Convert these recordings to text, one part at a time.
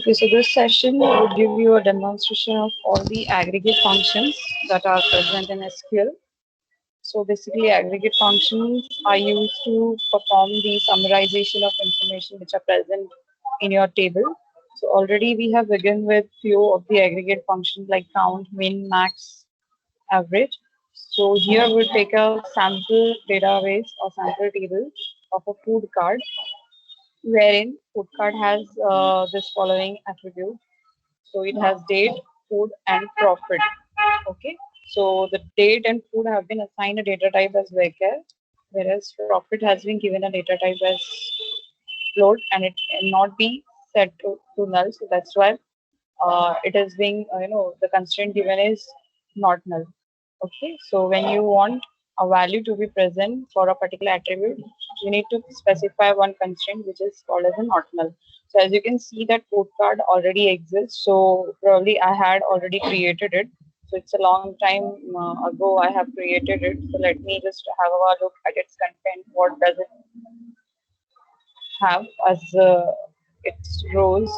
Okay, so this session will give you a demonstration of all the aggregate functions that are present in SQL. So basically, aggregate functions are used to perform the summarization of information which are present in your table. So already we have begun with few of the aggregate functions like count, min, max, average. So here we'll take a sample database or sample table of a food card, wherein food card has this following attribute. So it has date, food, and profit. Okay. So the date and food have been assigned a data type as varchar, whereas profit has been given a data type as float, and it cannot be set to null. So that's why it is being, the constraint given is not null. Okay. So when you want a value to be present for a particular attribute, you need to specify one constraint which is called as a not null. So as you can see that food card already exists. So probably I had already created it. So it's a long time ago I have created it. So let me just have a look at its content. What does it have as its rows?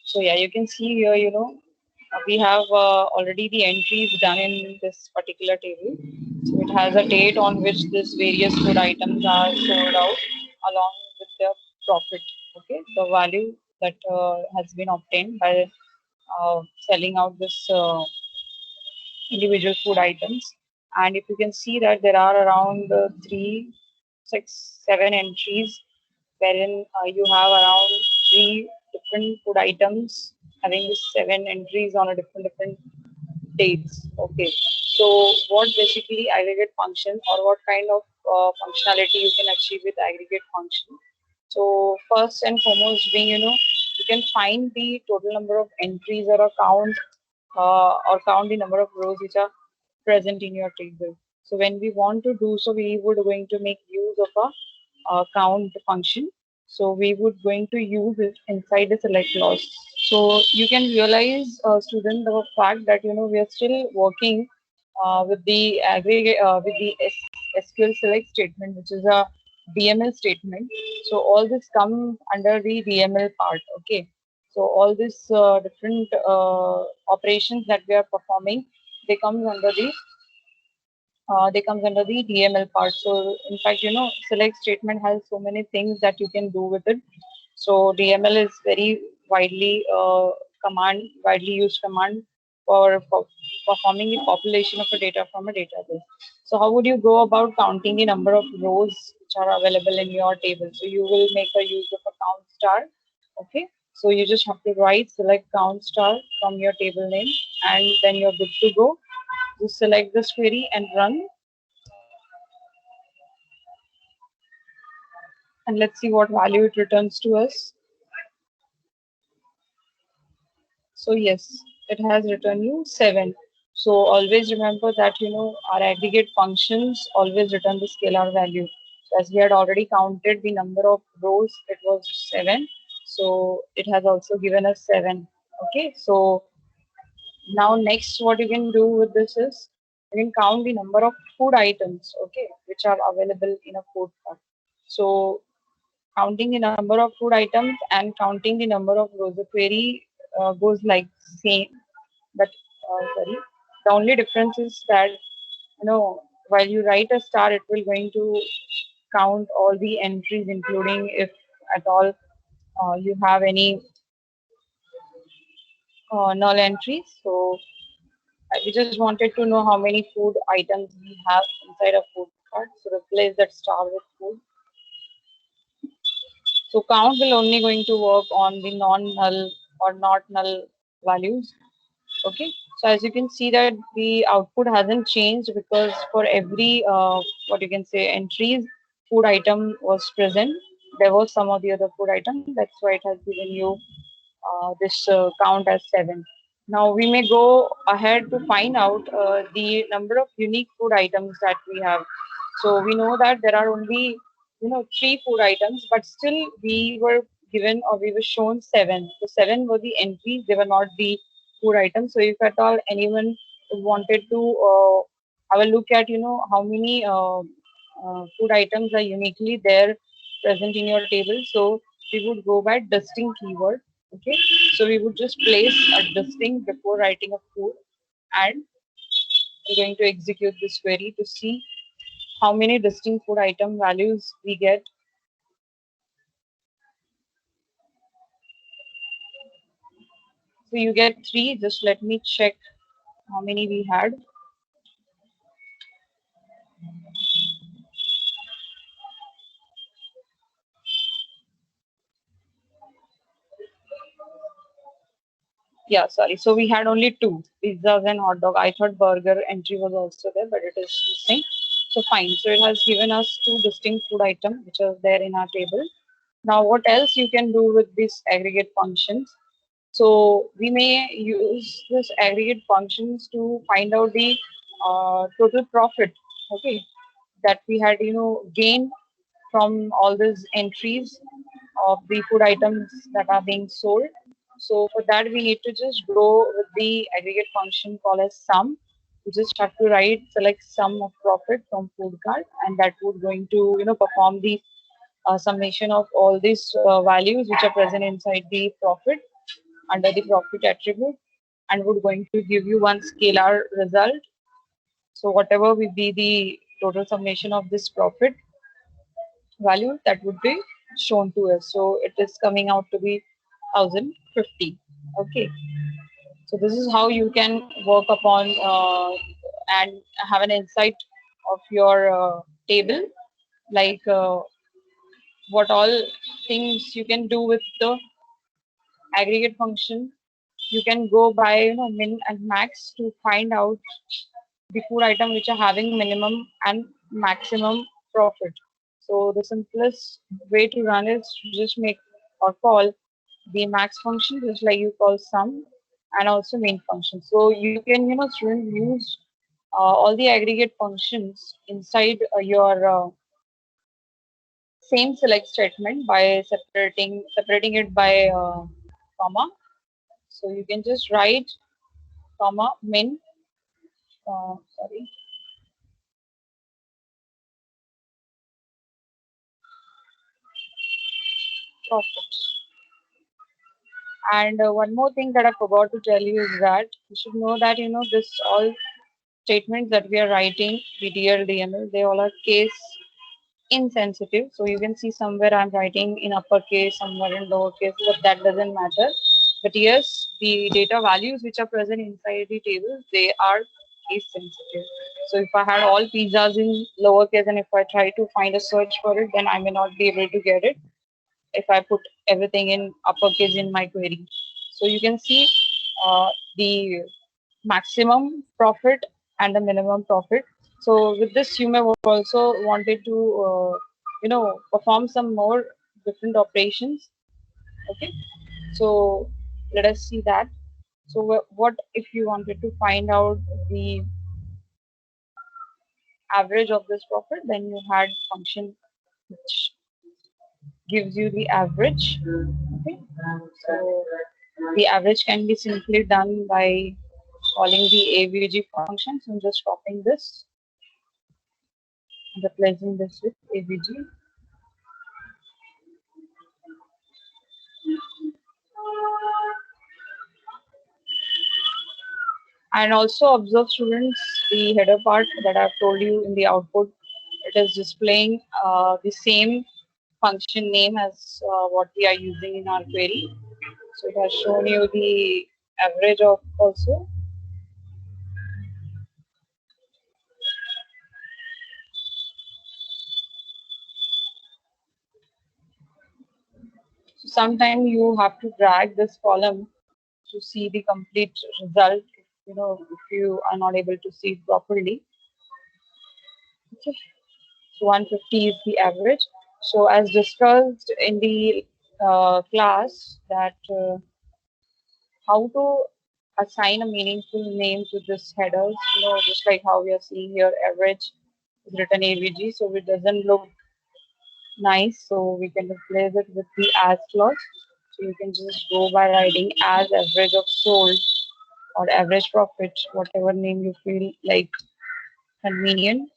So yeah, you can see here, we have already the entries done in this particular table. So it has a date on which this various food items are sold out along with the profit. Okay, the value that has been obtained by selling out this individual food items. And if you can see that there are around 3, 6, 7 entries wherein you have around 3 different food items having these 7 entries on a different dates. Okay, so what basically aggregate function or what kind of functionality you can achieve with aggregate function? So first and foremost being, you can find the total number of entries or a count or count the number of rows which are present in your table. So when we want to do so, we would going to make use of a count function. So we would going to use it inside the select clause. So you can realize, student, the fact that we are still working with the aggregate with the SQL select statement, which is a DML statement. So all this comes under the DML part. Okay. So all these different operations that we are performing, they comes under the DML part. So in fact, select statement has so many things that you can do with it. So DML is very widely used command for performing the population of a data from a database. So how would you go about counting the number of rows which are available in your table? So you will make a use of a count star. Okay. So you just have to write select count star from your table name, and then you're good to go. Just select this query and run, and let's see what value it returns to us. So yes, it has returned you 7. So always remember that our aggregate functions always return the scalar value. So as we had already counted the number of rows, it was 7. So it has also given us 7. Okay, so now next what you can do with this is you can count the number of food items, okay, which are available in a food cart. So counting the number of food items and counting the number of rows, the query goes like same, but sorry, the only difference is that while you write a star, it will going to count all the entries, including if at all you have any null entries. So we just wanted to know how many food items we have inside a food cart. So replace that star with food. So count will only going to work on the non-null or not null values. Okay. So as you can see that the output hasn't changed because for every what you can say entries, food item was present. There was some of the other food item. That's why it has given you this count as 7. Now we may go ahead to find out the number of unique food items that we have. So we know that there are only 3 food items, but still we were given or we were shown 7. So 7 were the entries; they were not the food items. So if at all anyone wanted to have a look at, how many food items are uniquely there present in your table. So we would go by distinct keyword. Okay. So we would just place a distinct before writing a food, and we're going to execute this query to see how many distinct food item values we get. So you get three. Just let me check how many we had. Yeah, sorry. So we had only two, pizzas and hot dog. I thought burger entry was also there, but it is missing. So fine. So it has given us two distinct food items which are there in our table. Now, what else you can do with these aggregate functions? So we may use this aggregate functions to find out the total profit. Okay, that we had, gained from all these entries of the food items that are being sold. So for that, we need to just go with the aggregate function called as sum. You just have to write select sum of profit from food cart, and that would going to perform the summation of all these values which are present inside the profit under the profit attribute, and would going to give you one scalar result. So whatever will be the total summation of this profit value, that would be shown to us. So it is coming out to be 1050. Okay. So this is how you can work upon and have an insight of your table, like what all things you can do with the aggregate function. You can go by min and max to find out the food item which are having minimum and maximum profit. So the simplest way to run is to just make or call the max function just like you call sum, and also main function. So you can student use all the aggregate functions inside your same select statement by separating it by comma. So you can just write comma min sorry profit. And one more thing that I forgot to tell you is that you should know that this all statements that we are writing VDL they all are case insensitive. So you can see somewhere I'm writing in uppercase, somewhere in lowercase, but that doesn't matter. But yes, the data values which are present inside the table, they are case sensitive. So if I had all pizzas in lowercase and if I try to find a search for it, then I may not be able to get it if I put everything in uppercase in my query. So you can see the maximum profit and the minimum profit. So with this, you may also wanted to, perform some more different operations. Okay. So let us see that. So what if you wanted to find out the average of this profit? Then you had function which gives you the average. Okay. So the average can be simply done by calling the AVG function. So I'm just copying this and replacing this with AVG. And also observe students the header part that I've told you in the output. It is displaying the same function name as what we are using in our query. So it has shown you the average of also. So sometimes you have to drag this column to see the complete result. If you are not able to see it properly. Okay. So 150 is the average. So as discussed in the class that how to assign a meaningful name to this headers, just like how we are seeing here, average is written AVG, so it doesn't look nice. So we can replace it with the as clause. So you can just go by writing as average of sold or average profit, whatever name you feel like convenient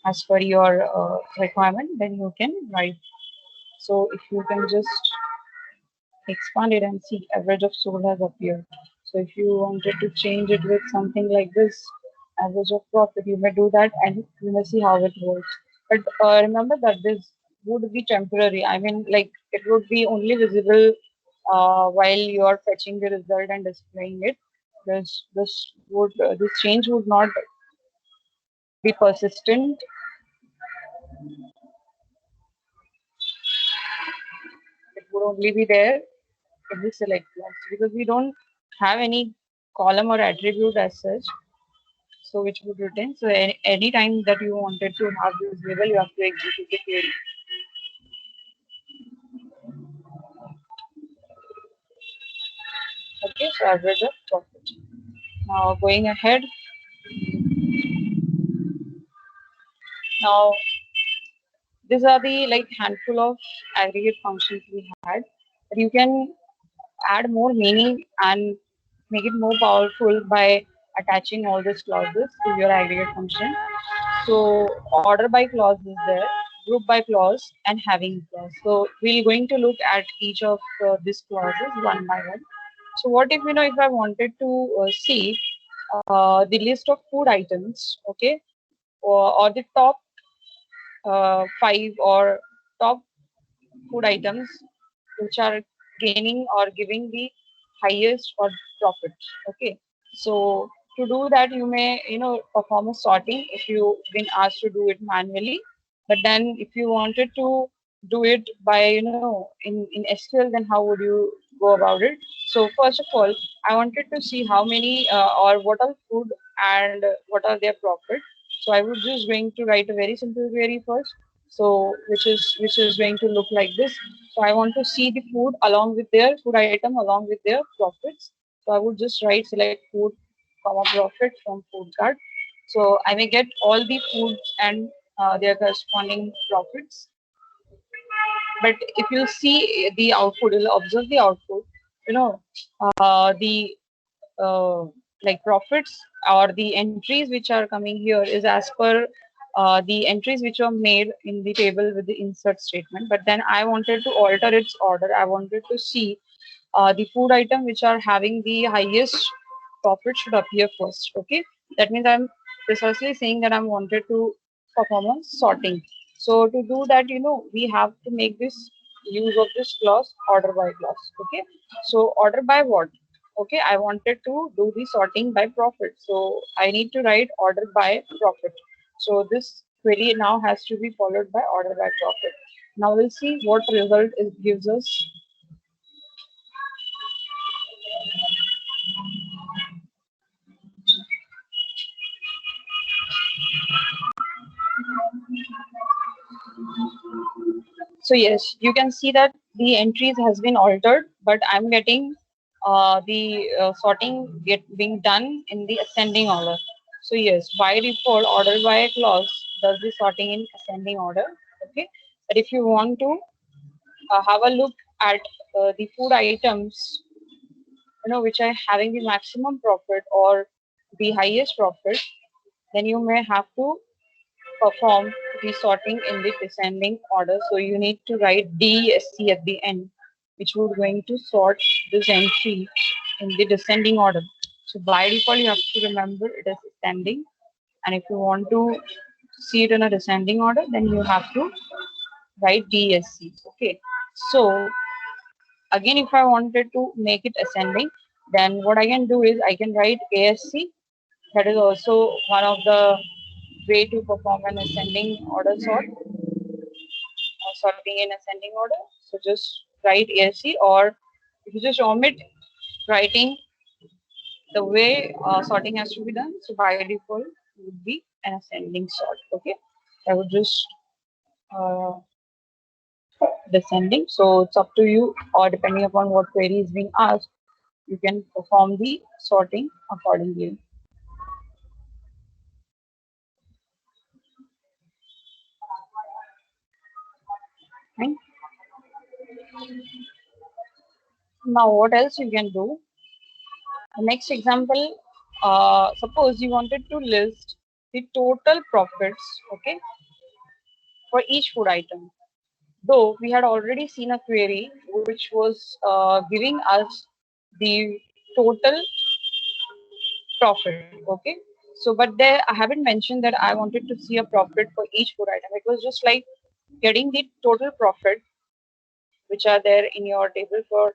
as per your requirement, then you can write. So if you can just expand it and see average of sold has appeared. So if you wanted to change it with something like this, average of profit, you may do that and you may see how it works. But remember that this would be temporary. I mean, like it would be only visible while you are fetching the result and displaying it. This change would not be persistent. It would only be there if we select class, because we don't have any column or attribute as such, so which would retain. So any time that you wanted to have this label, you have to execute the query. Okay, so average of profit. Now going ahead, now these are the like handful of aggregate functions we had. But you can add more meaning and make it more powerful by attaching all these clauses to your aggregate function. So order by clause is there, group by clause, and having clause. So we're going to look at each of these clauses one by one. So what if if I wanted to see the list of food items, okay, or the top five or top food items which are gaining or giving the highest or profit. Okay, so to do that, you may perform a sorting if you've been asked to do it manually. But then if you wanted to do it by in SQL, then how would you go about it? So first of all, I wanted to see how many or what are food and what are their profit. So I would just going to write a very simple query first. So which is going to look like this. So I want to see the food along with their food item along with their profits. So I would just write select food comma profit from food cart. So I may get all the foods and their corresponding profits. But if you see the output, you'll observe the output. You know, the uh, like profits or the entries which are coming here is as per the entries which are made in the table with the insert statement. But then I wanted to alter its order. I wanted to see the food item which are having the highest profit should appear first. Okay, that means I'm precisely saying that I wanted to perform a sorting. So to do that, we have to make this use of this clause order by clause. Okay, so order by what? Okay, I wanted to do the sorting by profit, so I need to write order by profit. So this query now has to be followed by order by profit. Now we'll see what result it gives us. So yes, you can see that the entries has been altered, but I'm getting the sorting being done in the ascending order. So yes, by default, order by clause does the sorting in ascending order. Okay, but if you want to have a look at the food items, which are having the maximum profit or the highest profit, then you may have to perform the sorting in the descending order. So you need to write DESC at the end, which would going to sort this entry in the descending order. So by default, you have to remember it is ascending. And if you want to see it in a descending order, then you have to write DSC. Okay. So again, if I wanted to make it ascending, then what I can do is I can write ASC. That is also one of the way to perform an ascending order sort, or sorting in ascending order. So just write ASC, or if you just omit writing the way sorting has to be done, so by default would be an ascending sort. Okay, I would just uh, descending. So it's up to you, or depending upon what query is being asked, you can perform the sorting accordingly. Right? Now, what else you can do? The next example, suppose you wanted to list the total profits, okay, for each food item. Though we had already seen a query which was giving us the total profit, okay. So, but there I haven't mentioned that I wanted to see a profit for each food item. It was just like getting the total profit which are there in your table for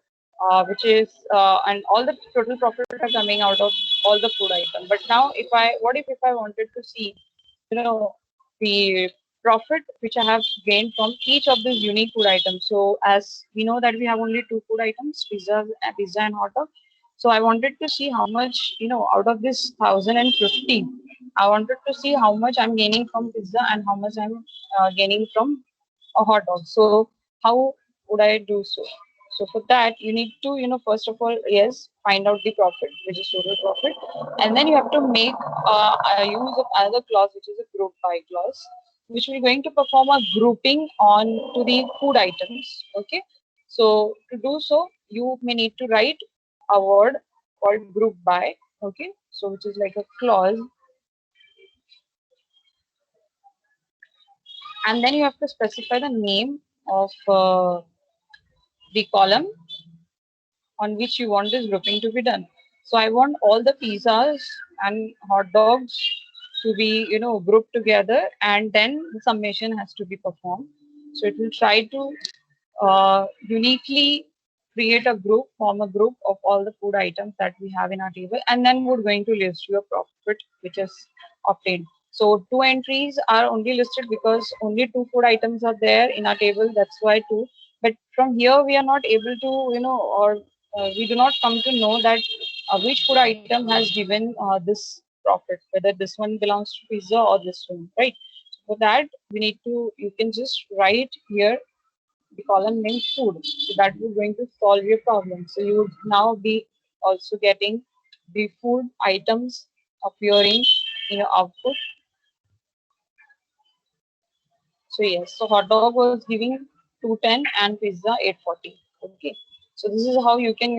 which is and all the total profit are coming out of all the food item. But now if I what if I wanted to see, you know, the profit which I have gained from each of these unique food items. So as we know that we have only two food items, pizza and hot dog. So I wanted to see how much, out of this 1050, I wanted to see how much I'm gaining from pizza and how much I'm gaining from a hot dog. So how would I do so? So for that, you need to, first of all, yes, find out the profit, which is total profit, and then you have to make a use of another clause, which is a group by clause, which will going to perform a grouping on to the food items. Okay. So to do so, you may need to write a word called group by. Okay. So which is like a clause, and then you have to specify the name of the column on which you want this grouping to be done. So I want all the pizzas and hot dogs to be, grouped together, and then the summation has to be performed. So it will try to uniquely create a group, form a group of all the food items that we have in our table, and then we're going to list your profit which is obtained. So two entries are only listed because only two food items are there in our table. That's why two. But from here we are not able to, or we do not come to know that which food item has given this profit, whether this one belongs to pizza or this one, right? For that, we need to, you can just write here the column name food. So that is going to solve your problem. So you would now be also getting the food items appearing in your output. So yes, so hot dog was giving 210 and pizza 840. Okay. So this is how you can,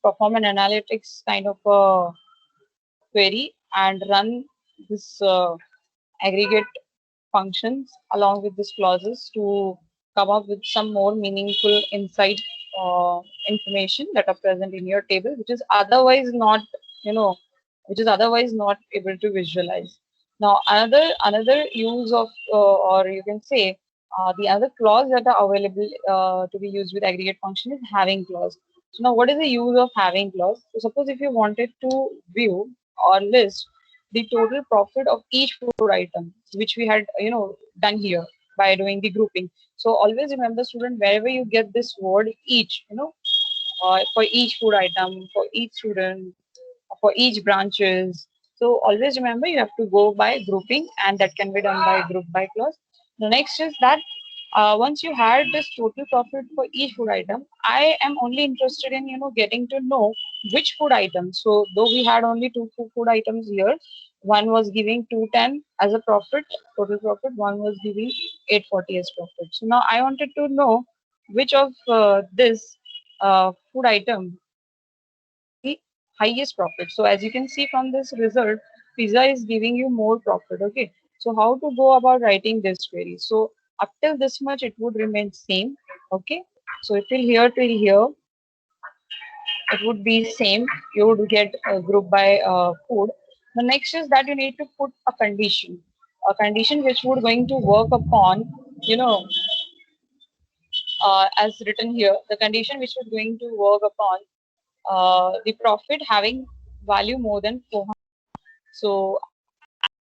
perform an analytics kind of query and run this aggregate functions along with these clauses to come up with some more meaningful insight information that are present in your table, which is otherwise not, you know, which is otherwise not able to visualize. Now, another use of, or you can say, the other clause that are available to be used with aggregate function is having clause. So now, what is the use of having clause? So suppose if you wanted to view or list the total profit of each food item, which we had, done here by doing the grouping. So always remember, student, wherever you get this word each, for each food item, for each student, for each branches. So always remember you have to go by grouping, and that can be done by group by clause. The next is that once you had this total profit for each food item, I am only interested in getting to know which food item. So though we had only two food items here, one was giving 210 as a profit, total profit, one was giving 840 as profit. So now I wanted to know which of this food item the highest profit. So as you can see from this result, pizza is giving you more profit. Okay. So how to go about writing this query? So up till this much, it would remain same. Okay. So till here, it would be same. You would get a group by food. The next is that you need to put a condition which would going to work upon, as written here, the condition which is going to work upon the profit having value more than 400. So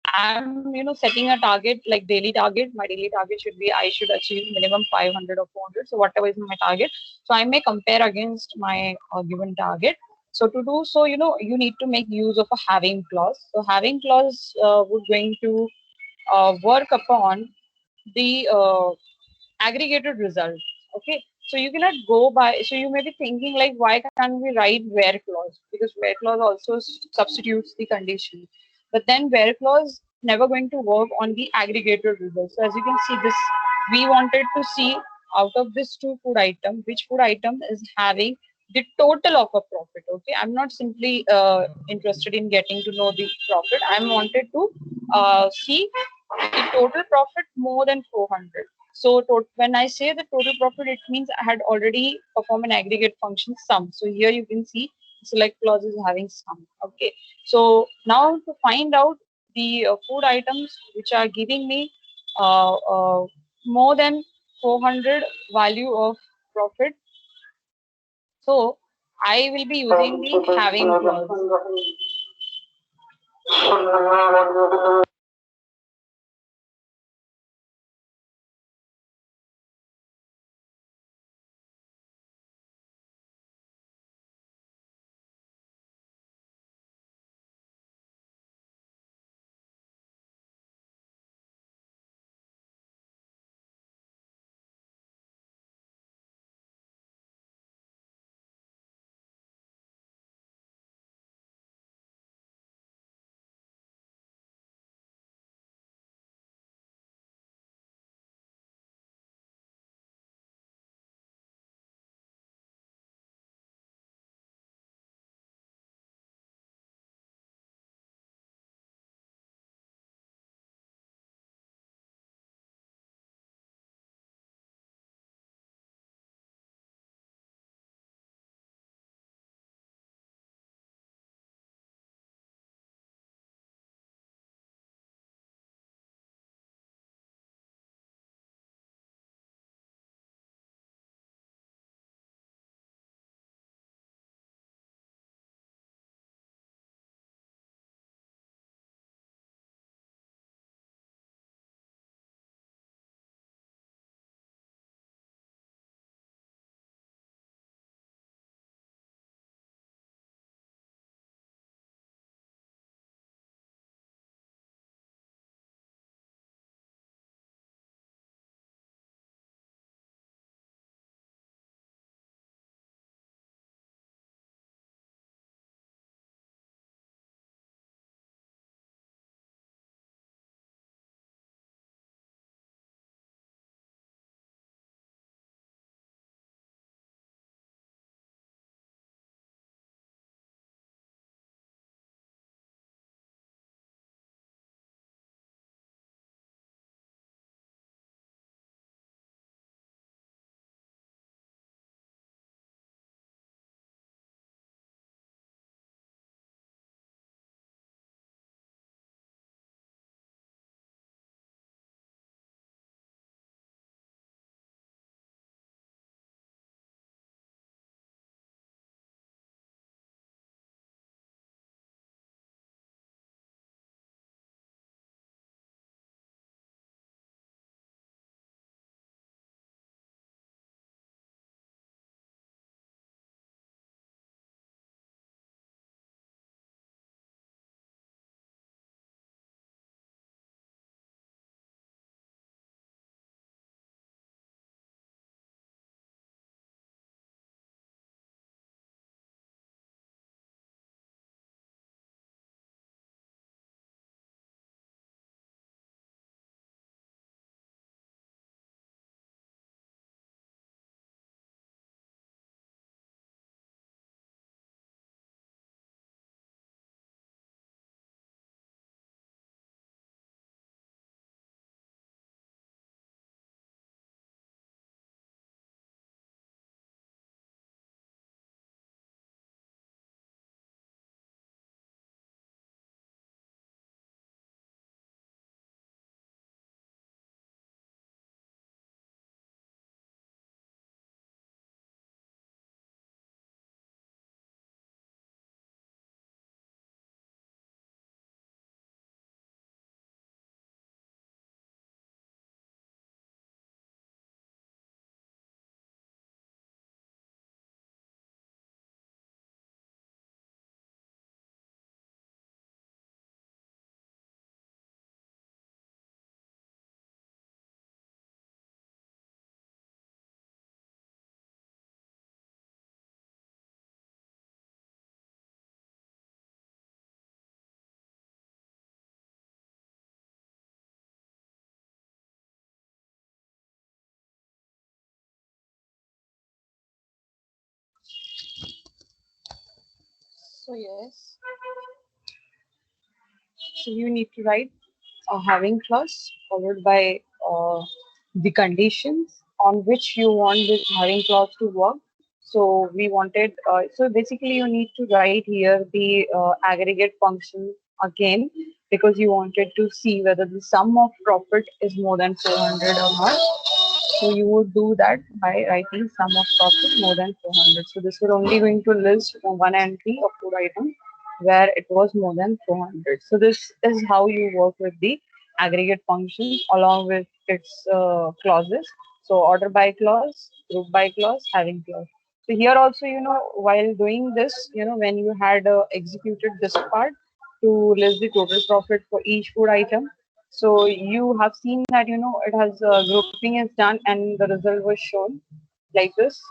I'm, setting a target like daily target. My daily target should be I should achieve minimum 500 or 400. So whatever is my target. So I may compare against my given target. So to do so, you need to make use of a having clause. So having clause would going to work upon the aggregated result. Okay. So you cannot go by, so you may be thinking like, why can't we write where clause? Because where clause also substitutes the condition. But then where clause never going to work on the aggregated result. So as you can see this, we wanted to see out of this two food item, which food item is having the total of a profit. Okay, I'm not simply interested in getting to know the profit. I wanted to see the total profit more than 400. So when I say the total profit, it means I had already performed an aggregate function sum. So here you can see select clause is having sum. Okay, so now to find out the food items which are giving me more than 400 value of profit, so I will be using the having clause. So yes, so you need to write a having clause followed by the conditions on which you want this having clause to work. So we wanted, so basically you need to write here the aggregate function again because you wanted to see whether the sum of profit is more than 400 or not. So you would do that by writing sum of profit more than 400. So this will only going to list one entry of food item where it was more than 400. So this is how you work with the aggregate function along with its clauses. So order by clause, group by clause, having clause. So here also, while doing this, when you had executed this part to list the total profit for each food item, so you have seen that it has grouping is done and the result was shown like this.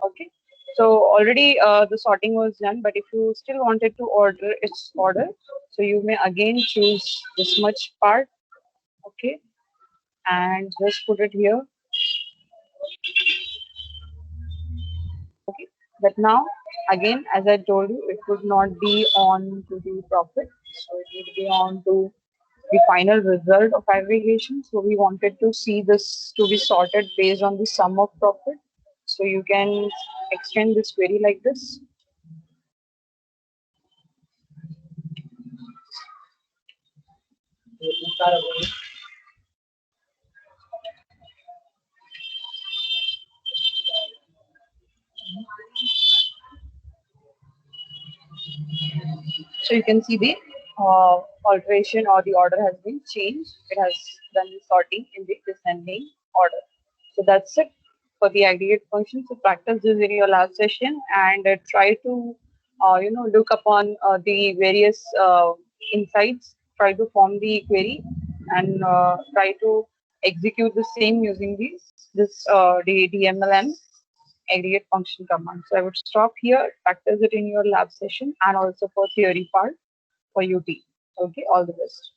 Okay. So already the sorting was done, but if you still wanted to order its order, so you may again choose this much part. Okay, and just put it here. Okay, but now again, as I told you, it would not be on to the profit, so it would be on to the final result of aggregation. So we wanted to see this to be sorted based on the sum of profit. So you can extend this query like this. So you can see the alteration or the order has been changed. It has done the sorting in the descending order. So that's it for the aggregate function. So practice this in your lab session and try to look upon the various insights. Try to form the query and try to execute the same using the DMLM aggregate function command. So I would stop here, practice it in your lab session and also for theory part for UT. Okay, all the best.